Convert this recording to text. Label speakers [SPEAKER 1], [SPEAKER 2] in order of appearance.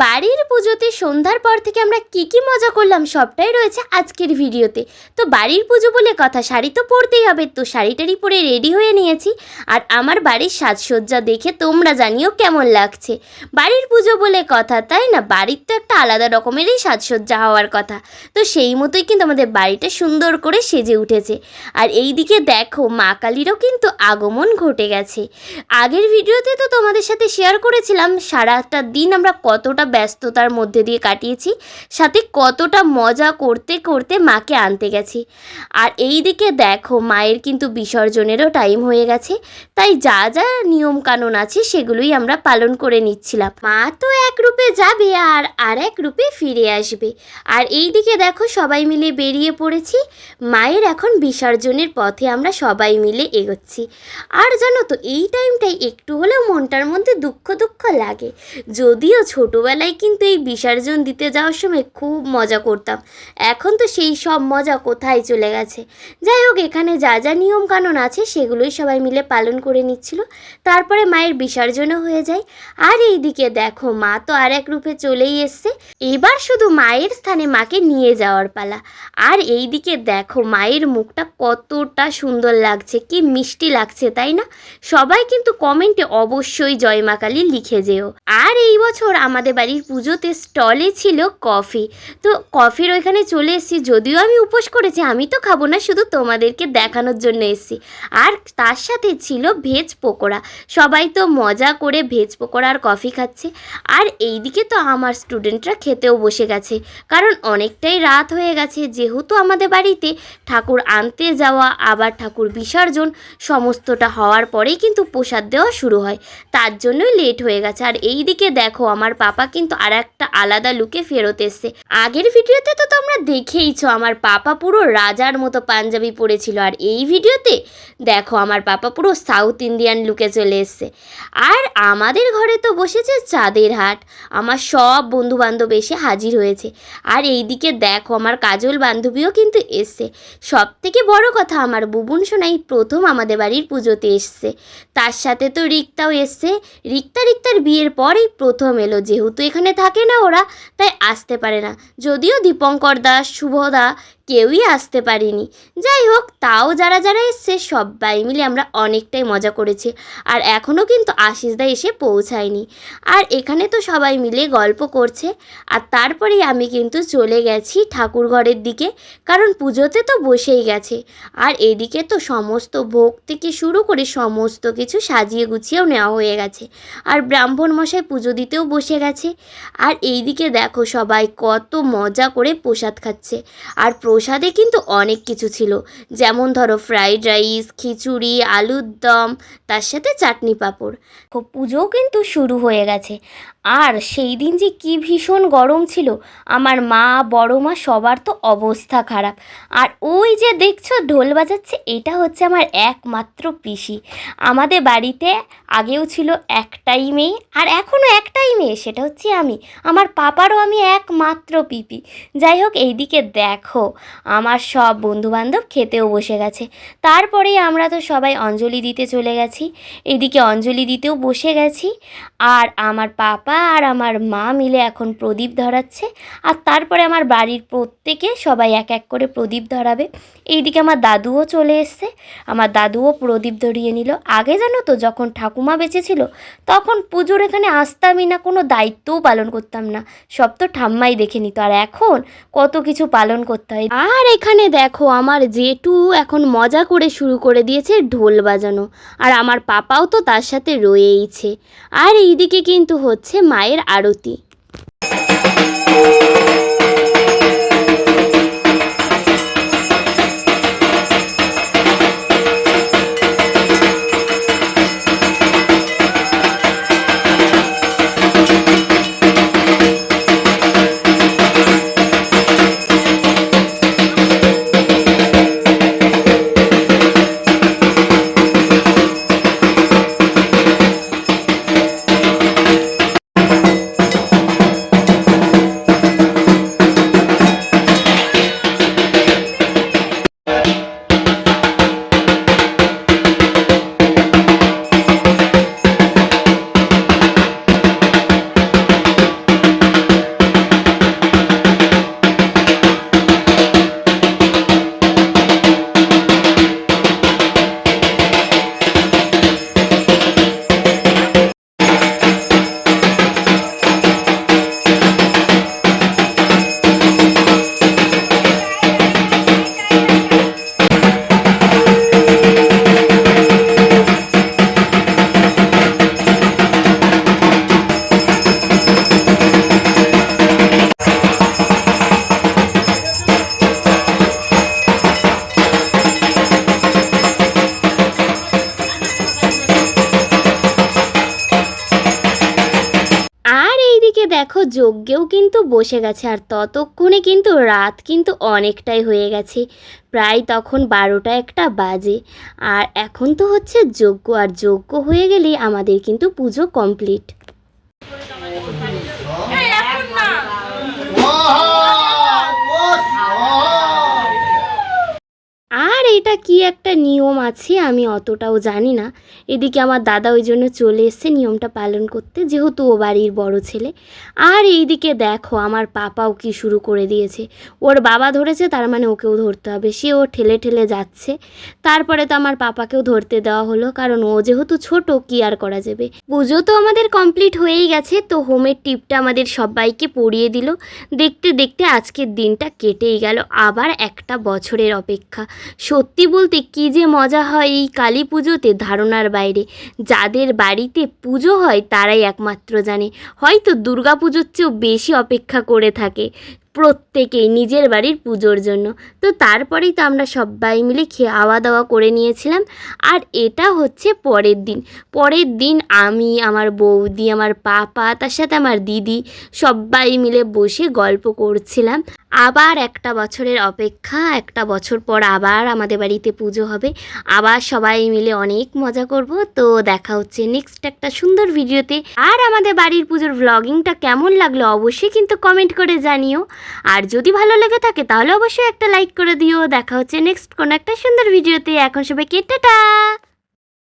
[SPEAKER 1] বাড়ির পুজোতে সন্ধ্যার পর থেকে আমরা কী মজা করলাম সবটাই রয়েছে আজকের ভিডিওতে। তো বাড়ির পুজো বলে কথা, শাড়ি তো পরতেই হবে, তো শাড়িটারি পরে রেডি হয়ে নিয়েছি। আর আমার বাড়ির সাজসজ্জা দেখে তোমরা জানিও কেমন লাগছে। বাড়ির পুজো বলে কথা, তাই না? বাড়ির তো একটা আলাদা রকমেরই সাজসজ্জা হওয়ার কথা, তো সেই মতোই কিন্তু আমাদের বাড়িটা সুন্দর করে সেজে উঠেছে। আর এই দিকে দেখো, মা কালীরও কিন্তু আগমন ঘটে গেছে। আগের ভিডিওতে তো তোমাদের সাথে শেয়ার করেছিলাম সারাটা দিন আমরা কতটা ব্যস্ততার মধ্যে দিয়ে কাটিয়েছি, সাথে কতটা মজা করতে করতে মাকে আনতে গেছি। আর এই দিকে দেখো, মায়ের কিন্তু বিসর্জনেরও টাইম হয়ে গেছে, তাই যা যা নিয়ম কানুন আছে সেগুলোই আমরা পালন করে নিচ্ছিলাম। মা তো এক রূপে যাবে আর এক রূপে ফিরে আসবে। আর এই দিকে দেখো, সবাই মিলে বেরিয়ে পড়েছি। মায়ের এখন বিসর্জনের পথে আমরা সবাই মিলে এগোচ্ছি। আর জানো তো, এই টাইমটাই একটু হলেও মনটার মধ্যে দুঃখ দুঃখ লাগে। যদিও ছোটোবেলায় কিন্তু এই বিসর্জন দিতে যাওয়ার সময় খুব মজা করতাম, এখন তো সেই সব মজা কোথায় চলে গেছে। যাই হোক, এখানে যা যা নিয়মকানুন আছে সেগুলোই সবাই মিলে পালন করে নিচ্ছিল। তারপরে মায়ের বিসর্জনও হয়ে যায়। আর এই দিকে দেখো, মা তো আর এক রূপে চলেই এসছে। এবার শুধু মায়ের স্থানে মাকে নিয়ে যাওয়ার পালা। আর এই দিকে দেখো, মায়ের মুখটা কতটা সুন্দর লাগছে, কি মিষ্টি লাগছে, তাই না? সবাই কিন্তু কমেন্টে অবশ্যই জয় মা কালী লিখে যেও। আর এই বছর আমাদের বাড়ির পুজোতে স্টলে ছিল কফি, তো কফির ওইখানে চলে এসেছি। যদিও আমি উপোস করেছি, আমি তো খাবো না, শুধু তোমাদেরকে দেখানোর জন্য এসেছি। আর তার সাথে ছিল ভেজ পকোড়া। সবাই তো মজা করে ভেজ পকোড়া আর কফি খাচ্ছে। আর এইদিকে তো আমার স্টুডেন্টরা খেতেও বসে গেছে, কারণ অনেকটাই রাত হয়ে গেছে। যেহেতু আমাদের বাড়িতে ঠাকুর আনতে যাওয়া আবার ঠাকুর বিসর্জন সমস্তটা হওয়ার পরেই কিন্তু প্রসাদ দেওয়া শুরু হয়, তার জন্যই লেট হয়ে গেছে। আর এই দিকে দেখো, আমার পাপা কিন্তু আর একটা আলাদা লুকে ফেরত এসছে। আগের ভিডিওতে তো তোমরা দেখেইছো আমার পাপা পুরো রাজার মতো পাঞ্জাবি পরেছিল, আর এই ভিডিওতে দেখো আমার পাপা পুরো সাউথ ইন্ডিয়ান লুকে চলে এসছে। আর আমাদের ঘরে তো বসেছে চাঁদের হাট, আমার সব বন্ধু বান্ধব এসে হাজির হয়েছে। আর এই দিকে দেখো, আমার কাজল বান্ধবীও কিন্তু এসছে। সব থেকে বড় কথা, আমার বুবুন সোনাই প্রথম আমাদের বাড়ির পুজোতে এসছে। তার সাথে তো রিক্তাও এসছে। রিক্তার বিয়ের পরেই প্রথম এলো। যেহেতু এখানে থাকে না ওরা, তাই আসতে পারে না। যদিও দীপঙ্কর দা, শুভদা কেউই আসতে পারিনি। যাই হোক, তাও যারা যারা এসছে সবাই মিলে আমরা অনেকটাই মজা করেছি। আর এখনও কিন্তু আশিসদা এসে পৌঁছায়নি। আর এখানে তো সবাই মিলে গল্প করছে। আর তারপরেই আমি কিন্তু চলে গেছি ঠাকুর ঘরের দিকে, কারণ পুজোতে তো বসেই গেছে। আর এদিকে তো সমস্ত ভোগ থেকে শুরু করে সমস্ত কিছু সাজিয়ে গুছিয়েও নেওয়া হয়ে গেছে। আর ব্রাহ্মণ মশাই পুজো দিতেও বসে গেছে। আর এইদিকে দেখো, সবাই কত মজা করে প্রসাদ খাচ্ছে। আর প্রসাদে কিন্তু অনেক কিছু ছিল, যেমন ধরো ফ্রাইড রাইস, খিচুড়ি, আলুর দম, তার সাথে চাটনি পাঁপড়। পুজোও কিন্তু শুরু হয়ে গেছে। আর সেই দিন যে কি ভীষণ গরম ছিল, আমার মা, বড় মা সবার তো অবস্থা খারাপ। আর ওই যে দেখছো ঢোল বাজাচ্ছে, এটা হচ্ছে আমার একমাত্র পিসি। আমাদের বাড়িতে আগেও ছিল একটাই মেয়ে, আর এখনও একটাই মেয়ে, সেটা হচ্ছে আমি। আমার পাপারও আমি একমাত্র পিপি। যাই হোক, এইদিকে দেখো, আমার সব বন্ধুবান্ধব খেতেও বসে গেছে। তারপরেই আমরা তো সবাই অঞ্জলি দিতে চলে গেছি। এদিকে অঞ্জলি দিতেও বসে গেছি। আর আমার পাপা আর আমার মা মিলে এখন প্রদীপ ধরাচ্ছে। আর তারপরে আমার বাড়ির প্রত্যেকে সবাই এক এক করে প্রদীপ ধরাবে। এইদিকে আমার দাদুও চলে এসছে, আমার দাদুও প্রদীপ ধরিয়ে নিল। আগে জানো তো, যখন ঠাকুমা বেঁচে ছিল তখন পুজোর এখানে আসতামই না, কোনো দায়িত্বও পালন করতাম না, সব তো ঠাম্মাই দেখে নিত। আর এখন কত কিছু পালন করতে হয়। আর এখানে দেখো, আমার জেঠু এখন মজা করে শুরু করে দিয়েছে ঢোল বাজানো, আর আমার পাপাও তো তার সাথে রয়েইছে। আর এইদিকে কিন্তু হচ্ছে মায়ের আরতি। দেখো যজ্ঞেও কিন্তু বসে গেছে, আর ততক্ষণে কিন্তু রাত কিন্তু অনেকটাই হয়ে গেছে, প্রায় তখন 12টা 1টা বাজে। আর এখন তো হচ্ছে যজ্ঞ, আর যজ্ঞ হয়ে গেলেই আমাদের কিন্তু পুজো কমপ্লিট। আর এটা কি একটা নিয়ম আছে আমি অতটাও জানি না। এদিকে আমার দাদা ওই জন্য চলে এসছে নিয়মটা পালন করতে, যেহেতু ও বাড়ির বড় ছেলে। আর এইদিকে দেখো আমার পাপাও কি শুরু করে দিয়েছে, ওর বাবা ধরেছে তার মানে ওকেও ধরতে হবে, সে ও ঠেলে ঠেলে যাচ্ছে। তারপরে তো আমার পাপাকেও ধরতে দেওয়া হলো, কারণ ও যেহেতু ছোট কি আর করা যাবে। পুজো তো আমাদের কমপ্লিট হয়েই গেছে, তো হোমের টিপটা আমাদের সবাইকে পরিয়ে দিল। দেখতে দেখতে আজকের দিনটা কেটেই গেল, আবার একটা বছরের অপেক্ষা। সত্যি বলতে কী যে মজা হয় এই কালী পুজোতে ধারণার বাইরে। যাদের বাড়িতে পুজো হয় তারাই একমাত্র জানে, হয়তো দুর্গা পুজোর চেয়েও বেশি অপেক্ষা করে থাকে প্রত্যেকেই নিজের বাড়ির পুজোর জন্য। তো তারপরেই তো আমরা সবাই মিলে খাওয়া দাওয়া করে নিয়েছিলাম। আর এটা হচ্ছে পরের দিন আমি, আমার বৌদি, আমার পাপা, তার সাথে আমার দিদি সবাই মিলে বসে গল্প করছিলাম। আবার একটা বছরের অপেক্ষা, একটা বছর পর আবার আমাদের বাড়িতে পুজো হবে, আবার সবাই মিলে অনেক মজা করব। তো দেখা হচ্ছে নেক্সট একটা সুন্দর ভিডিওতে। আর আমাদের বাড়ির পুজোর ভ্লগিংটা কেমন লাগলো অবশ্যই কিন্তু কমেন্ট করে জানিও। আর যদি ভালো লেগে থাকে তাহলে অবশ্যই একটা লাইক করে দিও। দেখা হচ্ছে নেক্সট কোনো একটা সুন্দর ভিডিওতে। এখন সবাইকে টাটা।